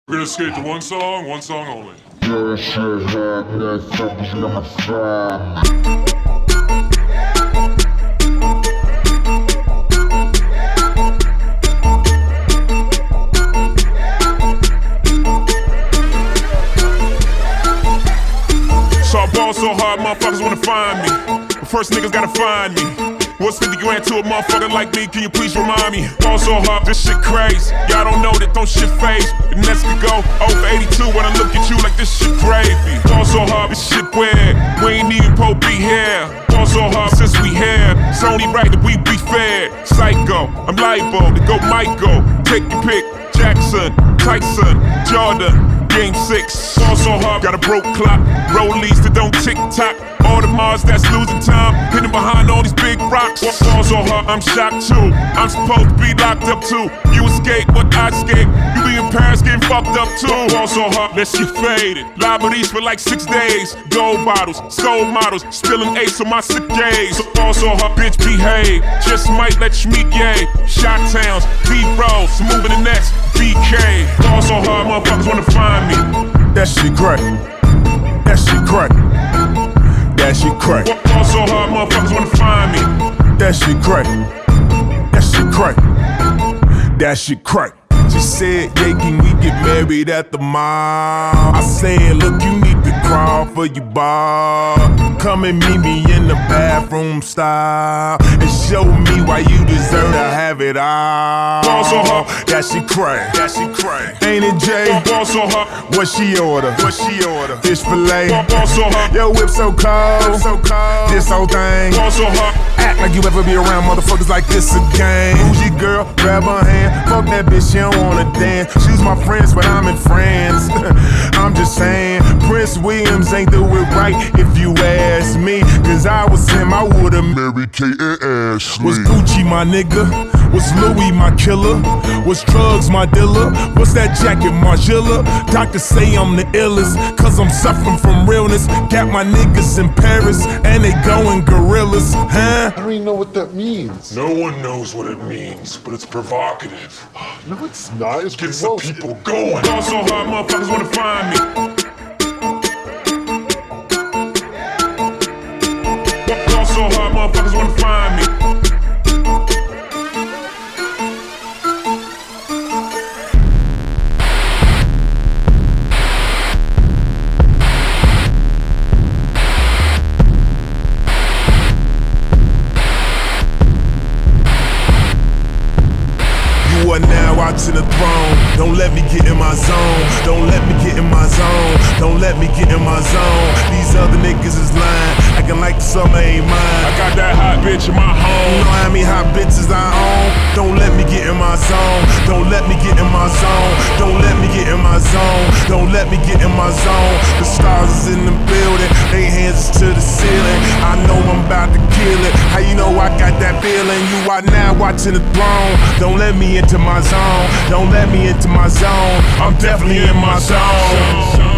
We're gonna skate to one song only. So I ball so hard, motherfuckers wanna find me. But first niggas gotta find me. What's 50 grand to a motherfucker like me? Can you please remind me? Ball so hard, this shit crazy. Y'all don't know that don't shit phase. The Nets could go 0 for 82 when I look at you like this shit gravy. Ball so hard, this shit weird. We ain't even Pope be here. Ball so hard since we here. It's only right that we be fair. Psycho, I'm liable to go Michael. Take your pick. Jackson, Tyson, Jordan. Game 6, ball so hard, got a broke clock. Rollies that don't tick-tock. All the Mars that's losing time, hidden behind all these big rocks. Ball so hard, I'm shocked too. I'm supposed to be locked up too. You escape, but I escape. You be in Paris getting fucked up too. Ball so hard, that shit faded. Liberties for like 6 days. Gold bottles, soul models, still an ace on my sick days. So ball so hard, bitch behave. Just might let you meet gay. Shot towns, B-rolls, moving the next BK. Ball so hard, motherfuckers wanna find me. That shit crack. That shit crack. That shit crack. Ball so hard, motherfuckers wanna find me. That shit crack. That shit crack. That shit crack. She said, yeah, can we get married at the mall? I said, look, you need to crawl for your bar. Come and meet me in the bathroom style and show me why you deserve to have it all. Ball so hard, that shit crack. that shit crack. Ain't it, Jay? Ball so hard, What she order? what she order? Fish fillet. Ball so hard, Yo, whip so cold. This whole thing. ball so hard. Act like you ever be around motherfuckers like this again. Who's your girl? Grab her hand. Fuck that bitch, she don't wanna dance. She's my friends, but I'm in France. I'm just saying, Prince Williams ain't do it right if you ask me. Cause I was him, I would've married Kate and Ashley. Was Gucci my nigga? Was Louis my killer? Was drugs my dealer? What's that jacket, Margiela? Doctors say I'm the illest, cause I'm suffering from realness. Got my niggas in Paris, and they going gorillas, huh? I don't even know what that means. No one knows what it means, but it's provocative. No, it's not. It's Gets the gross. people going. Ball so hard, motherfuckers wanna find me. Ball so hard, motherfuckers wanna find me. You are now watching the throne. Don't let me get in my zone. Don't let me get in my zone. Don't let me get in my zone. These other niggas is lying, acting like the summer ain't mine. I got that hot bitch in my You home. know how many hot bitches I own? Don't let me get in my zone. Don't let me get in my zone. Don't let me get in my zone. Don't let me get in my zone. The stars is in the building, they hands is to the ceiling. I know I'm about to kill it. How you know I got that feeling? You are now watching the throne. Don't let me into my zone. Don't let me into my zone. I'm definitely in my zone.